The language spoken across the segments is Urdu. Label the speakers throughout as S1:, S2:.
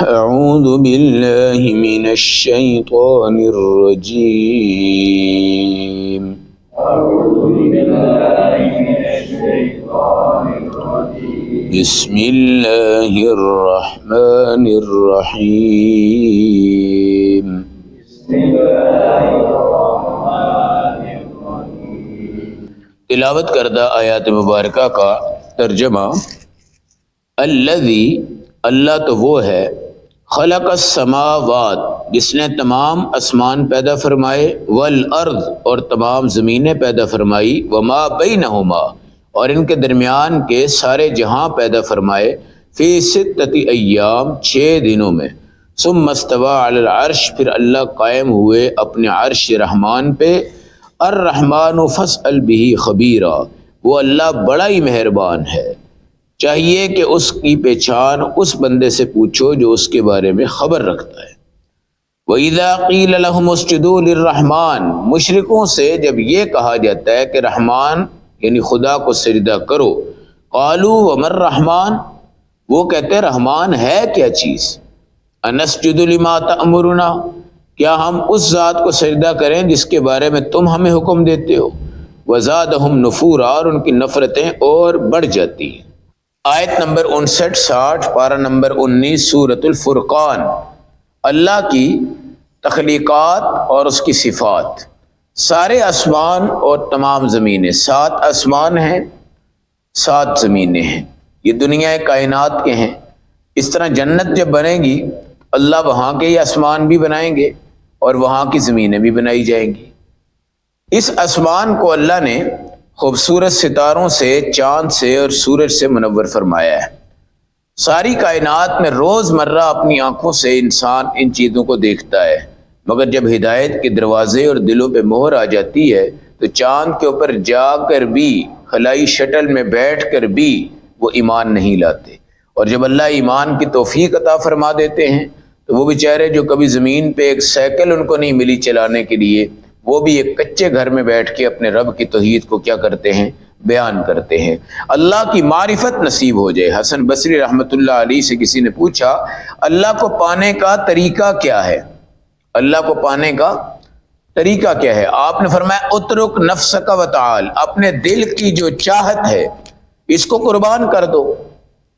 S1: اعوذ باللہ من الشیطان الرجیم بسم اللہ الرحمن الرحیم تلاوت کردہ آیات مبارکہ کا ترجمہ۔ الذی، اللہ تو وہ ہے، خلق السماوات، جس نے تمام آسمان پیدا فرمائے، والارض، اور تمام زمینیں پیدا فرمائی، وما بینہما، اور ان کے درمیان کے سارے جہاں پیدا فرمائے، فی ستۃ ایام، 6 دنوں میں، ثم استوی علی العرش، پھر اللہ قائم ہوئے اپنے عرش رحمان پہ، الرحمن فاسأل بہ خبیرا، وہ اللہ بڑا ہی مہربان ہے، چاہیے کہ اس کی پہچان اس بندے سے پوچھو جو اس کے بارے میں خبر رکھتا ہے۔ وَإِذَا قِيلَ لَهُمُ اسْجُدُوا لِلرَّحْمَنِ، مشرکوں سے جب یہ کہا جاتا ہے کہ رحمان یعنی خدا کو سجدہ کرو، قالوا وَمَا الرَّحْمَنُ، وہ کہتے ہیں رحمان ہے کیا چیز، أَنَسْجُدُ لِمَا تَأْمُرُنَا، کیا ہم اس ذات کو سجدہ کریں جس کے بارے میں تم ہمیں حکم دیتے ہو، وَزَادَهُمْ نُفُورًا، اور ان کی نفرتیں اور بڑھ جاتی ہیں۔ آیت نمبر 59-60، پارہ نمبر 19، سورۃ الفرقان۔ اللہ کی تخلیقات اور اس کی صفات۔ سارے آسمان اور تمام زمینیں، 7 آسمان ہیں، 7 زمینیں ہیں، یہ دنیا کائنات کے ہیں۔ اس طرح جنت جب بنے گی اللہ وہاں کے یہ آسمان بھی بنائیں گے اور وہاں کی زمینیں بھی بنائی جائیں گی۔ اس آسمان کو اللہ نے خوبصورت ستاروں سے، چاند سے اور سورج سے منور فرمایا ہے۔ ساری کائنات میں روز مرہ اپنی آنکھوں سے انسان ان چیزوں کو دیکھتا ہے، مگر جب ہدایت کے دروازے اور دلوں پہ مہر آ جاتی ہے تو چاند کے اوپر جا کر بھی، خلائی شٹل میں بیٹھ کر بھی وہ ایمان نہیں لاتے، اور جب اللہ ایمان کی توفیق عطا فرما دیتے ہیں تو وہ بیچارے جو کبھی زمین پہ ایک سائیکل ان کو نہیں ملی چلانے کے لیے، وہ بھی ایک کچے گھر میں بیٹھ کے اپنے رب کی توحید کو کیا کرتے ہیں، بیان کرتے ہیں۔ اللہ کی معرفت نصیب ہو جائے۔ حسن بصری رحمۃ اللہ علیہ سے کسی نے پوچھا اللہ کو پانے کا طریقہ کیا ہے، اللہ کو پانے کا طریقہ کیا ہے؟ آپ نے فرمایا اترک نفسک وتعال، اپنے دل کی جو چاہت ہے اس کو قربان کر دو،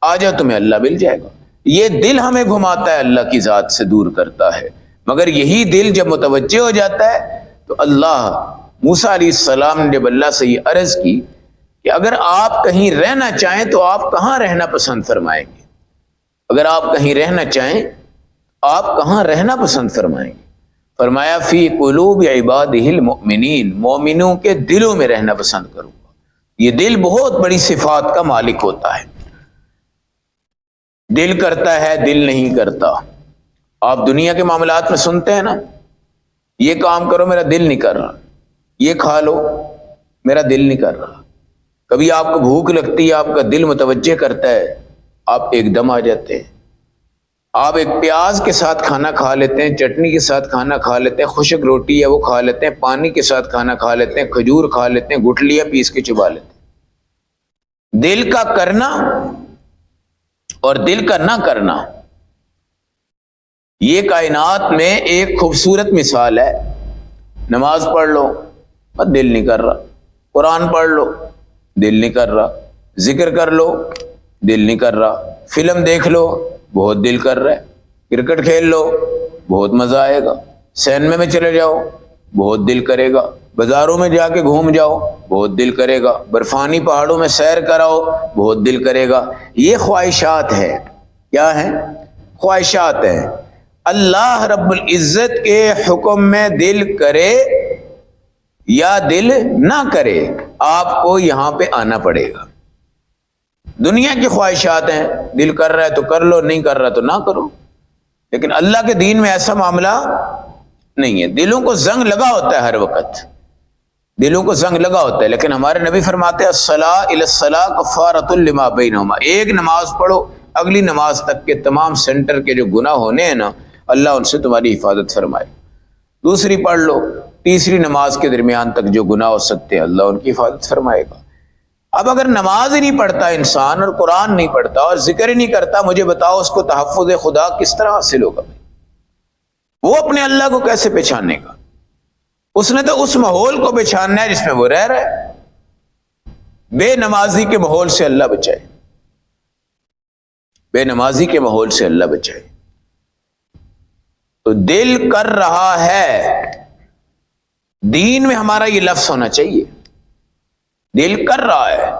S1: آ جاؤ تمہیں اللہ مل جائے گا۔ یہ دل ہمیں گھماتا ہے، اللہ کی ذات سے دور کرتا ہے، مگر یہی دل جب متوجہ ہو جاتا ہے تو اللہ، موسیٰ علیہ السلام نے جب اللہ سے یہ عرض کی کہ اگر آپ کہیں رہنا چاہیں تو آپ کہاں رہنا پسند فرمائیں گے، اگر آپ کہیں رہنا چاہیں آپ کہاں رہنا پسند فرمائیں گے؟ فرمایا فی قلوب عبادہ المؤمنین، مومنوں کے دلوں میں رہنا پسند کروں گا۔ یہ دل بہت بڑی صفات کا مالک ہوتا ہے، دل کرتا ہے دل نہیں کرتا۔ آپ دنیا کے معاملات میں سنتے ہیں نا، یہ کام کرو میرا دل نہیں کر رہا، یہ کھا لو میرا دل نہیں کر رہا۔ کبھی آپ کو بھوک لگتی ہے، آپ کا دل متوجہ کرتا ہے، آپ ایک دم آ جاتے ہیں۔ آپ ایک پیاز کے ساتھ کھانا کھا لیتے ہیں، چٹنی کے ساتھ کھانا کھا لیتے ہیں، خشک روٹی ہے وہ کھا لیتے ہیں، پانی کے ساتھ کھانا کھا لیتے ہیں، کھجور کھا لیتے ہیں، گٹھلیاں پیس کے چبا لیتے ہیں۔ دل کا کرنا اور دل کا نہ کرنا، یہ کائنات میں ایک خوبصورت مثال ہے۔ نماز پڑھ لو دل نہیں کر رہا، قرآن پڑھ لو دل نہیں کر رہا، ذکر کر لو دل نہیں کر رہا، فلم دیکھ لو بہت دل کر رہا ہے، کرکٹ کھیل لو بہت مزہ آئے گا، سینما میں چلے جاؤ بہت دل کرے گا، بازاروں میں جا کے گھوم جاؤ بہت دل کرے گا، برفانی پہاڑوں میں سیر کراؤ بہت دل کرے گا۔ یہ خواہشات ہے، کیا ہیں؟ خواہشات ہیں۔ اللہ رب العزت کے حکم میں دل کرے یا دل نہ کرے، آپ کو یہاں پہ آنا پڑے گا۔ دنیا کی خواہشات ہیں، دل کر رہا ہے تو کر لو، نہیں کر رہا تو نہ کرو، لیکن اللہ کے دین میں ایسا معاملہ نہیں ہے۔ دلوں کو زنگ لگا ہوتا ہے، ہر وقت دلوں کو زنگ لگا ہوتا ہے، لیکن ہمارے نبی فرماتے ہیں الصلاۃ الی الصلاۃ کفارۃ لما بینہما، ایک نماز پڑھو اگلی نماز تک کے تمام سینٹر کے جو گناہ ہونے ہیں نا، اللہ ان سے تمہاری حفاظت فرمائے۔ دوسری پڑھ لو، تیسری نماز کے درمیان تک جو گناہ ہو سکتے ہیں اللہ ان کی حفاظت فرمائے گا۔ اب اگر نماز ہی نہیں پڑھتا انسان اور قرآن نہیں پڑھتا اور ذکر ہی نہیں کرتا، مجھے بتاؤ اس کو تحفظ خدا کس طرح حاصل ہوگا؟ وہ اپنے اللہ کو کیسے پہچانے گا؟ اس نے تو اس ماحول کو پہچاننا ہے جس میں وہ رہ رہا ہے۔ بے نمازی کے ماحول سے اللہ بچائے، بے نمازی کے ماحول سے اللہ بچائے۔ تو دل کر رہا ہے، دین میں ہمارا یہ لفظ ہونا چاہیے، دل کر رہا ہے۔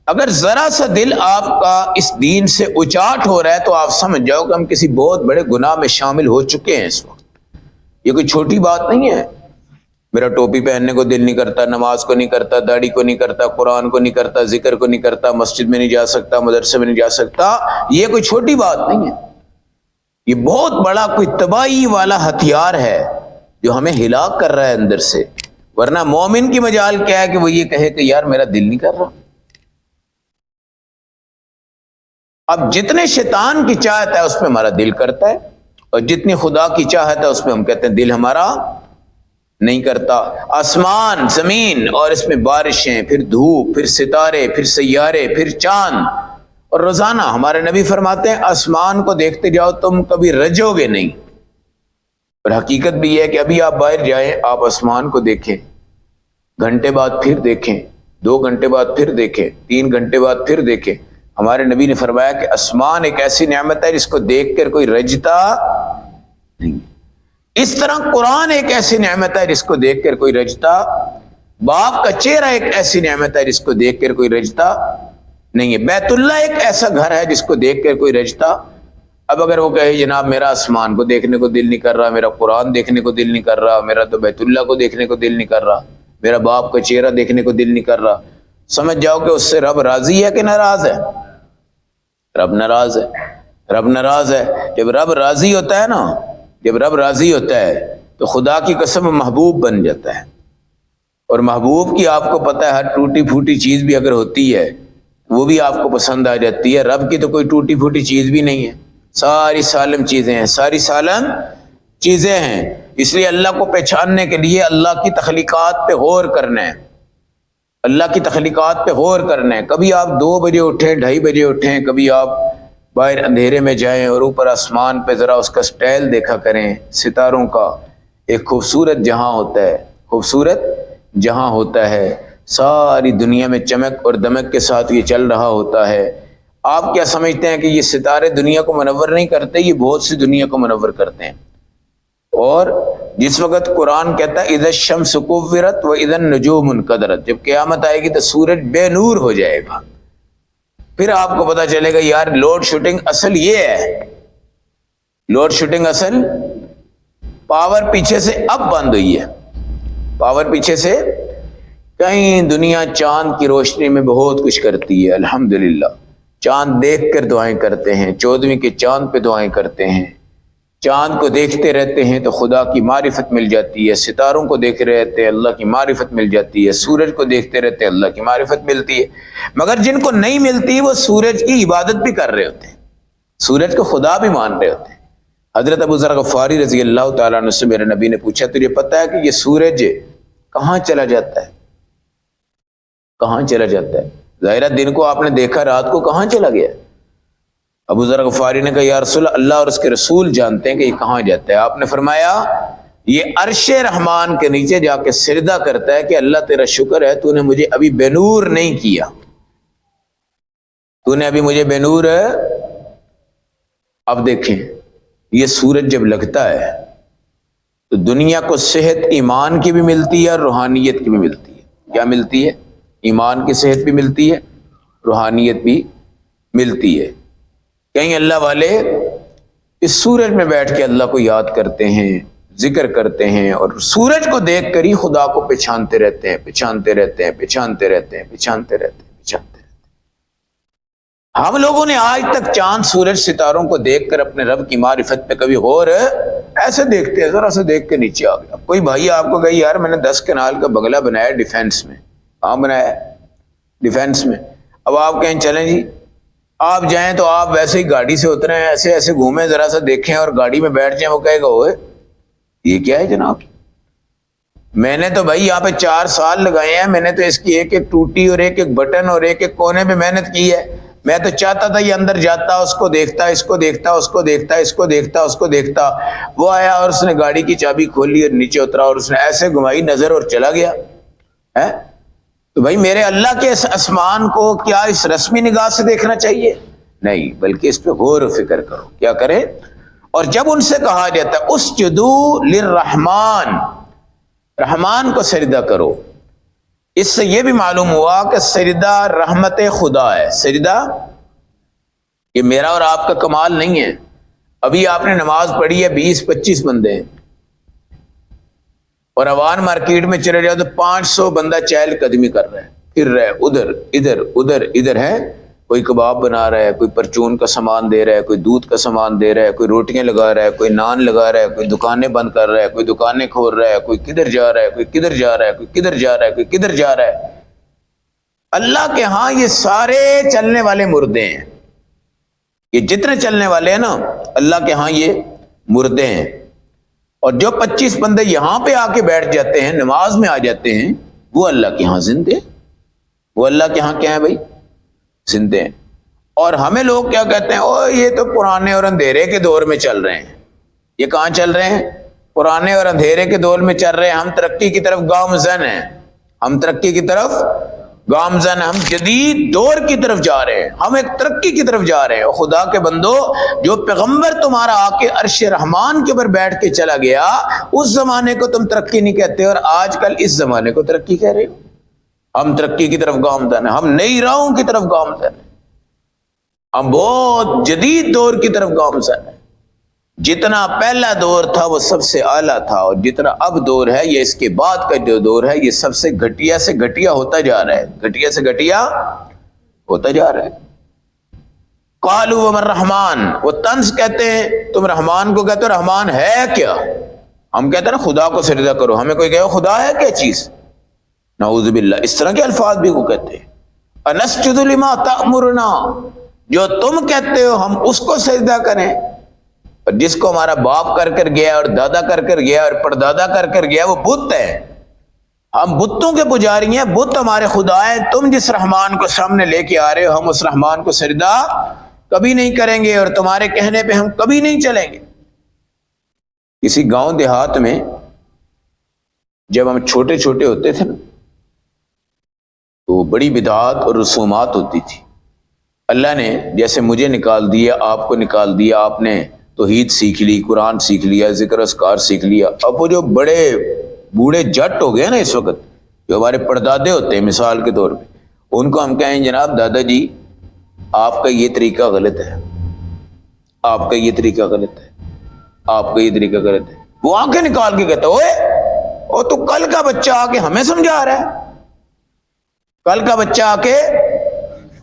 S1: اگر ذرا سا دل آپ کا اس دین سے اچاٹ ہو رہا ہے تو آپ سمجھ جاؤ کہ ہم کسی بہت بڑے گناہ میں شامل ہو چکے ہیں اس وقت۔ یہ کوئی چھوٹی بات نہیں ہے۔ میرا ٹوپی پہننے کو دل نہیں کرتا، نماز کو نہیں کرتا، داڑھی کو نہیں کرتا، قرآن کو نہیں کرتا، ذکر کو نہیں کرتا، مسجد میں نہیں جا سکتا، مدرسے میں نہیں جا سکتا، یہ کوئی چھوٹی بات نہیں ہے۔ یہ بہت بڑا کوئی تباہی والا ہتھیار ہے جو ہمیں ہلاک کر رہا ہے اندر سے۔ ورنہ مومن کی مجال کیا ہے کہ وہ یہ کہے کہ یار میرا دل نہیں کر رہا۔ اب جتنے شیطان کی چاہت ہے اس میں ہمارا دل کرتا ہے، اور جتنی خدا کی چاہت ہے اس میں ہم کہتے ہیں دل ہمارا نہیں کرتا۔ آسمان، زمین اور اس میں بارشیں، پھر دھوپ، پھر ستارے، پھر سیارے، پھر چاند، اور روزانہ ہمارے نبی فرماتے ہیں آسمان کو دیکھتے جاؤ تم کبھی رجو گے نہیں۔ اور حقیقت بھی یہ ہے کہ ابھی آپ باہر جائیں، آپ آسمان کو دیکھیں، گھنٹے بعد پھر دیکھیں، 2 گھنٹے بعد پھر دیکھیں، 3 گھنٹے بعد پھر دیکھیں۔ ہمارے نبی نے فرمایا کہ آسمان ایک ایسی نعمت ہے جس کو دیکھ کر کوئی رجتا نہیں۔ اس طرح قرآن ایک ایسی نعمت ہے جس کو دیکھ کر کوئی رجتا، باپ کا چہرہ ایک ایسی نعمت ہے جس کو دیکھ کر کوئی رجتا نہیں ہے، بیت اللہ ایک ایسا گھر ہے جس کو دیکھ کر کوئی رجتا۔ اب اگر وہ کہے جناب میرا آسمان کو دیکھنے کو دل نہیں کر رہا، میرا قرآن دیکھنے کو دل نہیں کر رہا، میرا تو بیت اللہ کو دیکھنے کو دل نہیں کر رہا، میرا باپ کا چہرہ دیکھنے کو دل نہیں کر رہا، سمجھ جاؤ کہ اس سے رب راضی ہے کہ ناراض ہے؟ رب ناراض ہے، رب ناراض ہے۔ جب رب راضی ہوتا ہے نا، جب رب راضی ہوتا ہے تو خدا کی قسم محبوب بن جاتا ہے۔ اور محبوب کی آپ کو پتہ ہے ہر ٹوٹی پھوٹی چیز بھی اگر ہوتی ہے وہ بھی آپ کو پسند آ جاتی ہے۔ رب کی تو کوئی ٹوٹی پھوٹی چیز بھی نہیں ہے، ساری سالم چیزیں ہیں، ساری سالم چیزیں ہیں۔ اس لیے اللہ کو پہچاننے کے لیے اللہ کی تخلیقات پہ غور کرنا ہے، اللہ کی تخلیقات پہ غور کرنا ہے۔ کبھی آپ 2 بجے اٹھیں، 2:30 بجے اٹھیں، کبھی آپ باہر اندھیرے میں جائیں اور اوپر آسمان پہ ذرا اس کا سٹائل دیکھا کریں، ستاروں کا ایک خوبصورت جہاں ہوتا ہے، خوبصورت جہاں ہوتا ہے، ساری دنیا میں چمک اور دمک کے ساتھ یہ چل رہا ہوتا ہے۔ آپ کیا سمجھتے ہیں کہ یہ ستارے دنیا کو منور نہیں کرتے؟ یہ بہت سی دنیا کو منور کرتے ہیں۔ اور جس وقت قرآن کہتا ہے اذا الشمس کورت واذا النجوم انکدرت، جب قیامت آئے گی تو سورج بے نور ہو جائے گا، پھر آپ کو پتا چلے گا یار لوڈ شیڈنگ اصل یہ ہے، لوڈ شیڈنگ اصل پاور پیچھے سے اب بند ہوئی ہے، پاور پیچھے سے کہیں دنیا چاند کی روشنی میں بہت کچھ کرتی ہے، الحمدللہ چاند دیکھ کر دعائیں کرتے ہیں، 14ویں کے چاند پہ دعائیں کرتے ہیں، چاند کو دیکھتے رہتے ہیں تو خدا کی معرفت مل جاتی ہے، ستاروں کو دیکھ رہے رہتے ہیں اللہ کی معرفت مل جاتی ہے، سورج کو دیکھتے رہتے ہیں اللہ کی معرفت ملتی ہے۔ مگر جن کو نہیں ملتی وہ سورج کی عبادت بھی کر رہے ہوتے ہیں، سورج کو خدا بھی مان رہے ہوتے ہیں۔ حضرت ابو ذر غفاری رضی اللہ تعالیٰ عنہ سے میرے نبی نے پوچھا تجھے پتہ ہے کہ یہ سورج کہاں چلا جاتا ہے؟ کہاں چلا جاتا ہے؟ ظاہرہ دن کو آپ نے دیکھا، رات کو کہاں چلا گیا؟ ابو ذر غفاری نے کہا یا رسول اللہ اور اس کے رسول جانتے ہیں کہ یہ کہاں جاتا ہے۔ آپ نے فرمایا یہ عرش رحمان کے نیچے جا کے سجدہ کرتا ہے کہ اللہ تیرا شکر ہے تو نے مجھے ابھی بے نور نہیں کیا، تو نے ابھی مجھے بے نور ہے۔ اب دیکھیں یہ سورج جب لگتا ہے تو دنیا کو صحت ایمان کی بھی ملتی ہے اور روحانیت کی بھی ملتی ہے۔ کیا ملتی ہے؟ ایمان کی صحت بھی ملتی ہے، روحانیت بھی ملتی ہے۔ کہیں اللہ والے اس سورج میں بیٹھ کے اللہ کو یاد کرتے ہیں، ذکر کرتے ہیں، اور سورج کو دیکھ کر ہی خدا کو پہچانتے رہتے ہیں، پہچانتے رہتے ہیں، پہچانتے رہتے ہیں، پہچانتے رہتے ہیں، پہچانتے رہتے ہیں۔ ہم لوگوں نے آج تک چاند سورج ستاروں کو دیکھ کر اپنے رب کی معرفت پہ کبھی غور ایسے دیکھتے ہیں، ذرا سے دیکھ کے نیچے آ گیا۔ کوئی بھائی آپ کو کہے یار میں نے 10 کنال کا بنگلہ بنایا ڈیفینس میں، کہاں بنایا؟ ڈیفینس میں۔ اب آپ کہیں چلیں جی آپ جائیں تو آپ ویسے ہی گاڑی سے اتریں، ایسے ایسے گھومیں، ذرا سا دیکھیں اور گاڑی میں بیٹھ جائیں، وہ کہے گا اوئے یہ کیا ہے جناب؟ میں نے تو بھائی یہاں پہ 4 سال لگائے ہیں، میں نے تو اس کی ایک ایک ٹوٹی اور ایک ایک بٹن اور ایک ایک کونے پہ محنت کی ہے۔ میں تو چاہتا تھا یہ اندر جاتا، اس کو دیکھتا، اس کو دیکھتا، اس کو دیکھتا، اس کو دیکھتا، اس کو دیکھتا۔ وہ آیا اور اس نے گاڑی کی چابی کھولی اور نیچے اترا اور اس نے ایسے گھمائی نظر اور چلا گیا ہے۔ تو بھائی میرے اللہ کے اس آسمان کو کیا اس رسمی نگاہ سے دیکھنا چاہیے؟ نہیں، بلکہ اس پہ غور و فکر کرو، کیا کریں۔ اور جب ان سے کہا جاتا ہے اسجدوا للرحمن، رحمان کو سجدہ کرو، اس سے یہ بھی معلوم ہوا کہ سجدہ رحمت خدا ہے۔ سجدہ یہ میرا اور آپ کا کمال نہیں ہے۔ ابھی آپ نے نماز پڑھی ہے، 20-25 بندے ہیں، اور اوان مارکیٹ میں چلے جاؤ تو 500 بندہ چہل قدمی کر رہا ہے، پھر رہا ہے، ادھر ادھر ادھر ادھر ہے، کوئی کباب بنا رہا ہے، کوئی پرچون کا سامان دے رہا ہے، کوئی دودھ کا سامان دے رہا ہے، کوئی روٹیاں لگا رہا ہے، کوئی نان لگا رہا ہے، کوئی دکانیں بند کر رہا ہے، کوئی دکانیں کھول رہا ہے، کوئی کدھر جا رہا ہے، کوئی کدھر جا رہا ہے، کوئی کدھر جا رہا ہے، کوئی کدھر جا رہا ہے۔ اللہ کے ہاں یہ سارے چلنے والے مردے ہیں، یہ جتنے چلنے والے ہیں نا، اللہ کے ہاں یہ مردے ہیں۔ اور جو 25 بندے یہاں پہ آ کے بیٹھ جاتے ہیں، نماز میں آ جاتے ہیں، وہ اللہ کے ہاں زندے، وہ اللہ کے ہاں کیا ہے بھائی؟ زندے ہیں۔ اور ہمیں لوگ کیا کہتے ہیں، او یہ تو پرانے اور اندھیرے کے دور میں چل رہے ہیں۔ یہ کہاں چل رہے ہیں؟ پرانے اور اندھیرے کے دور میں چل رہے ہیں۔ ہم ترقی کی طرف گامزن ہیں، ہم ترقی کی طرف گامزن، ہم جدید دور کی طرف جا رہے ہیں، ہم ایک ترقی کی طرف جا رہے ہیں۔ خدا کے بندو، جو پیغمبر تمہارا آ کے عرش رحمان کے اوپر بیٹھ کے چلا گیا، اس زمانے کو تم ترقی نہیں کہتے، اور آج کل اس زمانے کو ترقی کہہ رہے ہو۔ ہم ترقی کی طرف گامزن ہیں، ہم نئی راہوں کی طرف گامزن ہیں، ہم بہت جدید دور کی طرف گامزن ہیں۔ جتنا پہلا دور تھا وہ سب سے اعلیٰ تھا، اور جتنا اب دور ہے، یہ اس کے بعد کا جو دور ہے، یہ سب سے گھٹیا ہوتا جا رہا ہے، گھٹیا سے گھٹیا ہوتا جا رہا ہے۔ قالوا وما الرحمن، وہ طنز کہتے ہیں، تم رحمان کو کہتے ہو، رحمان ہے کیا؟ ہم کہتے ہیں نا خدا کو سجدہ کرو، ہمیں کوئی کہے خدا ہے کیا چیز؟ نعوذ باللہ، اس طرح کے الفاظ بھی وہ کہتے ہیں۔ انسجد لما تأمرنا، جو تم کہتے ہو ہم اس کو سجدہ کریں، اور جس کو ہمارا باپ کر کر گیا اور دادا کر کر گیا اور پردادا کر کر گیا، وہ بت ہے۔ ہم بتوں کے پجاری ہیں، بت ہمارے خدا ہیں۔ تم جس رحمان کو سامنے لے کے آ رہے ہو، ہم اس رحمان کو سجدہ کبھی نہیں کریں گے، اور تمہارے کہنے پہ ہم کبھی نہیں چلیں گے۔ کسی گاؤں دیہات میں جب ہم چھوٹے چھوٹے ہوتے تھے نا، تو بڑی بدعات اور رسومات ہوتی تھی۔ اللہ نے جیسے مجھے نکال دیا، آپ کو نکال دیا، آپ نے توحید سیکھ لی، قرآن سیکھ لیا، ذکر اذکار سیکھ لیا۔ اب وہ جو بڑے بوڑھے جٹ ہو گئے نا اس وقت، جو ہمارے پردادے ہوتے ہیں مثال کے طور پہ، ان کو ہم کہیں جناب دادا جی آپ کا یہ طریقہ غلط ہے، آپ کا یہ طریقہ غلط ہے، آپ کا یہ طریقہ غلط ہے۔ وہ آنکھیں نکال کے کہتا اوے او تو کل کا بچہ آ کے ہمیں سمجھا رہا ہے، کل کا بچہ آ کے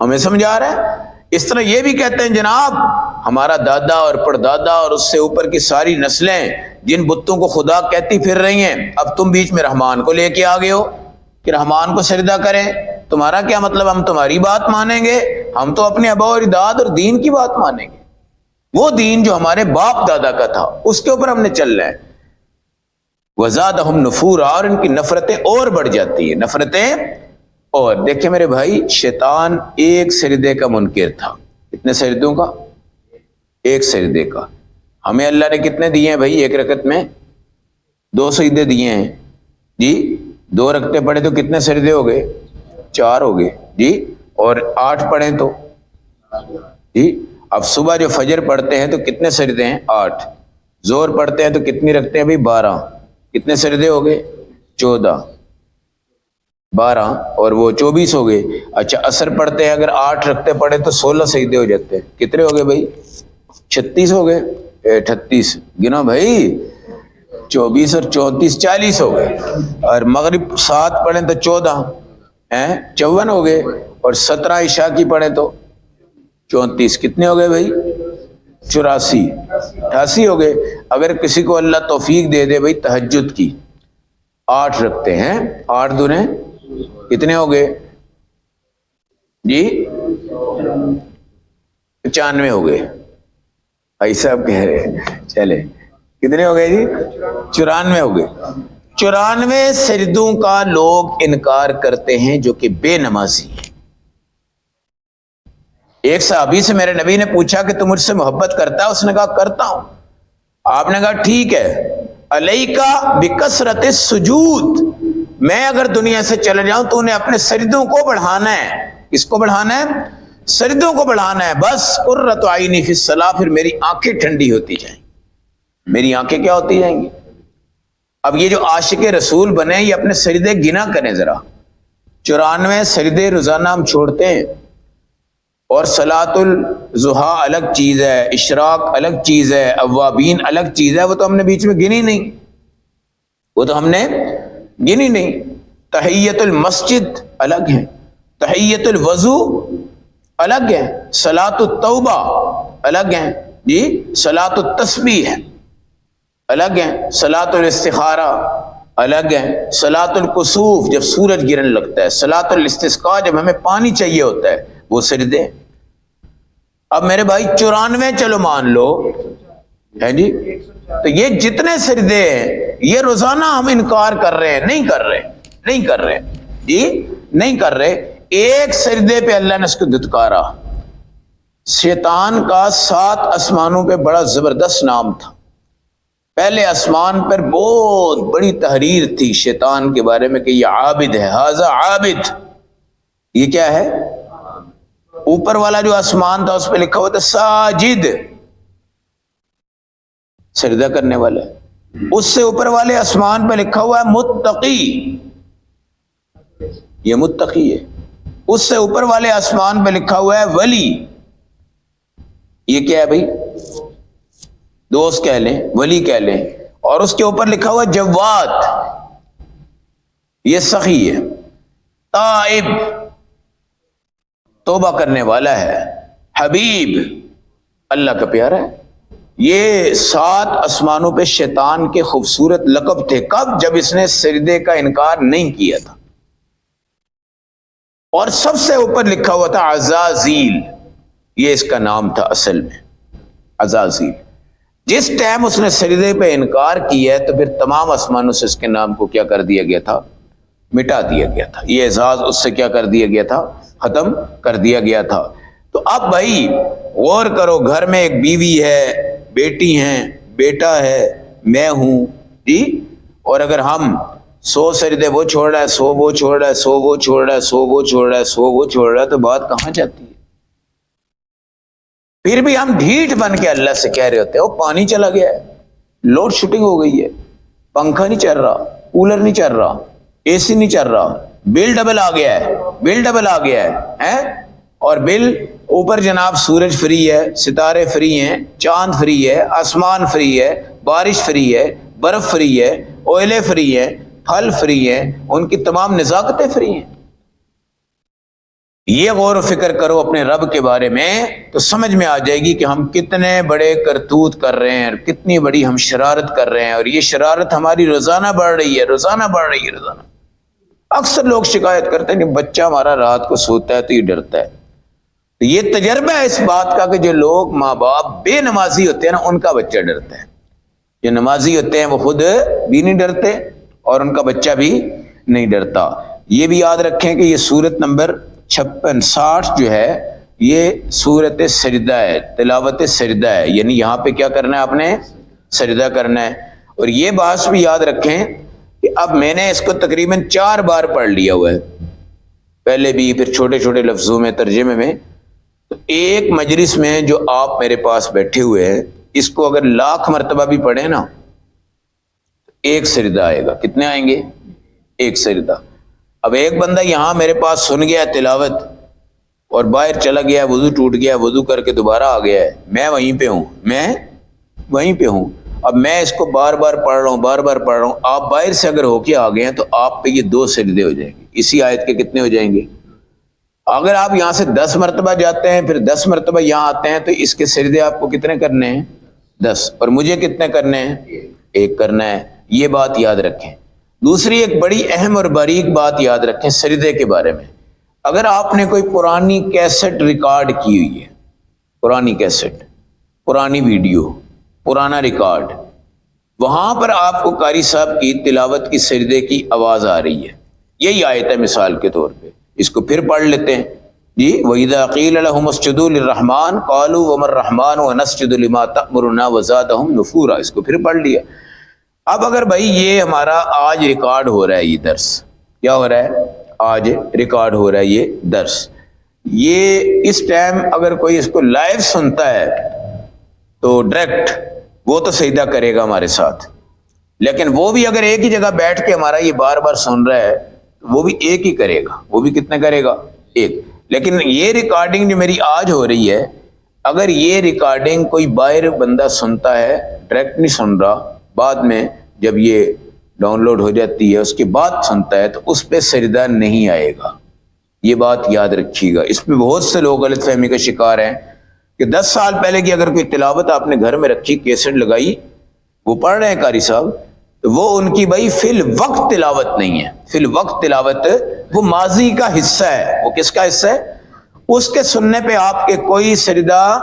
S1: ہمیں سمجھا رہا ہے۔ اس طرح یہ بھی کہتے ہیں جناب ہمارا دادا اور پردادا اور اس سے اوپر کی ساری نسلیں جن بتوں کو خدا کہتی پھر رہی ہیں، اب تم بیچ میں رحمان کو لے کے آ گئے ہو کہ رحمان کو سجدہ کریں۔ تمہارا کیا مطلب؟ ہم تمہاری بات مانیں گے؟ ہم تو اپنے ابا اور اجداد اور دین کی بات مانیں گے، وہ دین جو ہمارے باپ دادا کا تھا اس کے اوپر ہم نے چلنا ہے۔ وزادہم نفورا، اور ان کی نفرتیں اور بڑھ جاتی ہیں، نفرتیں۔ اور دیکھیں میرے بھائی، شیطان ایک سجدے کا منکر تھا۔ کتنے سجدوں کا؟ ایک سجدے کا۔ ہمیں اللہ نے کتنے دیے ہیں بھائی؟ ایک رکعت میں 2 سجدے دیے ہیں جی۔ 2 رکعتیں پڑھیں تو کتنے سجدے ہو گئے؟ 4 ہو گئے جی۔ اور 8 پڑھیں تو جی۔ اب صبح جو فجر پڑھتے ہیں تو کتنے سجدے ہیں؟ 8۔ زور پڑھتے ہیں تو کتنی رکھتے ہیں بھائی؟ 12۔ کتنے سجدے ہو گئے؟ 14۔ 12 اور وہ 24 ہو گئے۔ اچھا عصر پڑھتے ہیں اگر 8 رکھتے پڑھے تو 16 سجدے ہو جاتے ہیں۔ کتنے ہو گئے بھائی؟ 36 ہو گئے، 38 گنا بھائی، 24 اور 34 40 ہو گئے۔ اور مغرب 7 پڑھیں تو 14 54 ہو گئے، اور 17 عشاء کی پڑھیں تو 34 کتنے ہو گئے بھائی؟ 84 88 ہو گئے۔ اگر کسی کو اللہ توفیق دے دے بھائی تہجد کی 8 رکھتے ہیں، 8 دونے کتنے ہو گئے جی؟ 95 ہو گئے۔ بھائی صاحب کہہ رہے ہیں چلے کتنے ہو گئے جی؟ 94 ہو گئے۔ 94 سجدوں کا لوگ انکار کرتے ہیں جو کہ بے نمازی ہیں۔ ایک صحابی سے میرے نبی نے پوچھا کہ تم مجھ سے محبت کرتا ہے؟ اس نے کہا کرتا ہوں۔ آپ نے کہا ٹھیک ہے، علیکا بکثرت السجود، میں اگر دنیا سے چلے جاؤں تو انہیں اپنے سجدوں کو بڑھانا ہے۔ کس کو بڑھانا ہے؟ سجدوں کو بڑھانا ہے۔ بس قرۃ عینی فی الصلاۃ، پھر میری آنکھیں ٹھنڈی ہوتی جائیں، میری آنکھیں کیا ہوتی جائیں گی؟ اب یہ جو عاشق رسول بنے یہ اپنے سجدے گنا کریں ذرا، 94 سجدے روزانہ ہم چھوڑتے ہیں، اور صلاۃ الضحیٰ الگ چیز ہے، اشراق الگ چیز ہے، اوابین الگ چیز ہے، وہ تو ہم نے بیچ میں گنی نہیں، وہ تو ہم نے گنی نہیں۔ تحیت المسجد الگ ہے، تحیت الوضو الگ ہے، صلاۃ التوبہ الگ ہے جی، صلاۃ التسبیح الگ ہے، صلاۃ الاستخارہ الگ ہے، صلاۃ الکسوف جب سورج گرنے لگتا ہے، صلاۃ الاستسقاء جب ہمیں پانی چاہیے ہوتا ہے، وہ سجدے۔ اب میرے بھائی 94 چلو مان لو ہے جی، تو یہ جتنے سجدے ہیں یہ روزانہ ہم انکار کر رہے ہیں، نہیں کر رہے جی، نہیں کر رہے۔ ایک سجدے پہ اللہ نے اس کو دھتکارا۔ شیطان کا 7 آسمانوں پہ بڑا زبردست نام تھا۔ پہلے آسمان پر بہت بڑی تحریر تھی شیطان کے بارے میں کہ یہ عابد ہے، ھذا عابد، یہ کیا ہے؟ اوپر والا جو آسمان تھا اس پہ لکھا ہوا تھا ساجد، سجدہ کرنے والا ہے۔ اس سے اوپر والے آسمان پہ لکھا ہوا ہے متقی، یہ متقی ہے۔ اس سے اوپر والے آسمان پہ لکھا ہوا ہے ولی، یہ کیا ہے بھائی؟ دوست کہہ لیں، ولی کہہ لیں۔ اور اس کے اوپر لکھا ہوا جواد، یہ سخی ہے۔ تائب، توبہ کرنے والا ہے۔ حبیب، اللہ کا پیارا ہے۔ یہ 7 آسمانوں پہ شیطان کے خوبصورت لقب تھے۔ کب؟ جب اس نے سجدے کا انکار نہیں کیا تھا۔ اور سب سے اوپر لکھا ہوا تھا عزازیل، یہ اس کا نام تھا اصل میں، عزازیل۔ جس ٹائم اس نے سجدے پہ انکار کیا ہے تو پھر تمام آسمانوں سے اس کے نام کو کیا کر دیا گیا تھا؟ مٹا دیا گیا تھا۔ یہ اعزاز اس سے کیا کر دیا گیا تھا؟ ختم کر دیا گیا تھا۔ تو اب بھائی غور کرو، گھر میں ایک بیوی ہے، بیٹی ہیں، بیٹا ہے، میں ہوں جی، اور اگر ہم 100 سجدے وہ چھوڑ رہا ہے، 100 وہ چھوڑ رہا ہے، 100 وہ چھوڑ رہا ہے، 100 وہ چھوڑ رہا ہے، 100 وہ چھوڑ رہا ہے، تو بات کہاں جاتی ہے؟ پھر بھی ہم ڈھیٹ بن کے اللہ سے کہہ رہے ہوتے ہیں وہ پانی چلا گیا ہے، لوڈ شیڈنگ ہو گئی ہے، پنکھا نہیں چل رہا، کولر نہیں چل رہا، اے سی نہیں چل رہا، بل ڈبل آ گیا ہے، بل ڈبل آ گیا ہے، اور بل اوپر جناب سورج فری ہے، ستارے فری ہیں، چاند فری ہے، آسمان فری ہے، بارش فری ہے، برف فری ہے، اوئلے فری ہے، پھل فری ہیں، ان کی تمام نزاکتیں فری ہیں۔ یہ غور و فکر کرو اپنے رب کے بارے میں تو سمجھ میں آ جائے گی کہ ہم کتنے بڑے کرتوت کر رہے ہیں اور کتنی بڑی ہم شرارت کر رہے ہیں، اور یہ شرارت ہماری روزانہ بڑھ رہی ہے، روزانہ بڑھ رہی ہے، روزانہ۔ اکثر لوگ شکایت کرتے ہیں کہ بچہ ہمارا رات کو سوتا ہے تو یہ ڈرتا ہے۔ تو یہ تجربہ ہے اس بات کا کہ جو لوگ ماں باپ بے نمازی ہوتے ہیں نا، ان کا بچہ ڈرتا ہے۔ جو نمازی ہوتے ہیں وہ خود بھی نہیں ڈرتے اور ان کا بچہ بھی نہیں ڈرتا۔ یہ بھی یاد رکھیں کہ یہ سورت نمبر 56 جو ہے یہ سورت سجدہ ہے، تلاوت سجدہ ہے، یعنی یہاں پہ کیا کرنا ہے؟ آپ نے سجدہ کرنا ہے۔ اور یہ بات بھی یاد رکھیں کہ اب میں نے اس کو تقریباً 4 بار پڑھ لیا ہوا ہے، پہلے بھی، پھر چھوٹے چھوٹے لفظوں میں، ترجمے میں۔ تو ایک مجلس میں جو آپ میرے پاس بیٹھے ہوئے ہیں، اس کو اگر 1,00,000 مرتبہ بھی پڑھیں نا، ایک سجدہ آئے گا۔ کتنے آئیں گے؟ ایک سجدہ۔ اب ایک بندہ یہاں میرے پاس سن گیا تلاوت اور باہر چلا گیا، وضو ٹوٹ گیا، وضو کر کے دوبارہ آ گیا ہے، میں وہیں پہ ہوں، میں وہیں پہ ہوں۔ اب میں اس کو بار بار پڑھ رہا ہوں، بار بار پڑھ رہا ہوں۔ آپ باہر سے اگر ہو کے آ گئے ہیں تو آپ پہ یہ 2 سجدے ہو جائیں گے، اسی آیت کے کتنے ہو جائیں گے؟ اگر آپ یہاں سے 10 مرتبہ جاتے ہیں پھر 10 مرتبہ یہاں آتے ہیں تو اس کے سجدے آپ کو کتنے کرنے ہیں؟ 10۔ اور مجھے کتنے کرنے ہیں؟ 1 کرنا ہے۔ یہ بات یاد رکھیں۔ دوسری ایک بڑی اہم اور باریک بات یاد رکھیں سجدے کے بارے میں۔ اگر آپ نے کوئی پرانی کیسٹ ریکارڈ کی ہوئی ہے، پرانی کیسٹ، پرانی ویڈیو، پرانا ریکارڈ، وہاں پر آپ کو قاری صاحب کی تلاوت کی سجدے کی آواز آ رہی ہے، یہی آیت ہے مثال کے طور پہ، اس کو پھر پڑھ لیتے ہیں جی۔ وَإِذَا قِيلَ لَهُمُ اسْجُدُوا لِلرَّحْمَٰنِ قَالُوا وَمَا الرَّحْمَٰنُ وَنَسْجُدُ لِمَا تَأْمُرُنَا وَزَادَهُمْ نُفُورًا، اس کو پھر پڑھ لیا۔ اب اگر بھائی یہ ہمارا آج ریکارڈ ہو رہا ہے، یہ درس کیا ہو رہا ہے؟ آج ریکارڈ ہو رہا ہے یہ درس، یہ اس ٹائم اگر کوئی اس کو لائیو سنتا ہے تو ڈائریکٹ وہ تو سجدہ کرے گا ہمارے ساتھ، لیکن وہ بھی اگر ایک ہی جگہ بیٹھ کے ہمارا یہ بار بار سن رہا ہے تو وہ بھی ایک ہی کرے گا، وہ بھی کتنے کرے گا؟ ایک۔ لیکن یہ ریکارڈنگ جو میری آج ہو رہی ہے، اگر یہ ریکارڈنگ کوئی باہر بندہ سنتا ہے، ڈائریکٹ نہیں سن رہا، بعد میں جب یہ ڈاؤن لوڈ ہو جاتی ہے اس کے بعد سنتا ہے، تو اس پہ سجدہ نہیں آئے گا، یہ بات یاد رکھیے گا۔ اس پہ بہت سے لوگ غلط فہمی کا شکار ہیں کہ 10 سال پہلے کی اگر کوئی تلاوت آپ نے گھر میں رکھی، کیسٹ لگائی، وہ پڑھ رہے ہیں قاری صاحب، تو وہ ان کی بھائی فی الوقت تلاوت نہیں ہے، فی الوقت تلاوت وہ ماضی کا حصہ ہے۔ وہ کس کا حصہ ہے؟ اس کے سننے پہ آپ کے کوئی سجدہ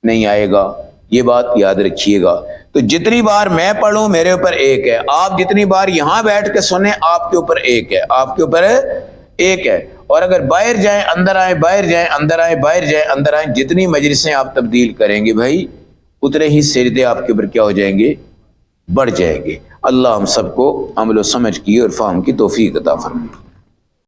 S1: نہیں آئے گا، یہ بات یاد رکھیے گا۔ تو جتنی بار میں پڑھوں میرے اوپر ایک ہے، آپ جتنی بار یہاں بیٹھ کے سنیں آپ کے اوپر ایک ہے، آپ کے اوپر ایک ہے۔ اور اگر باہر جائیں اندر آئیں، باہر جائیں اندر آئیں، باہر جائیں اندر آئیں، جتنی مجلسیں آپ تبدیل کریں گے بھائی اتنے ہی سجدے آپ کے اوپر کیا ہو جائیں گے؟ بڑھ جائیں گے۔ اللہ ہم سب کو عمل و سمجھ کی اور فہم کی توفیق عطا فرمائے۔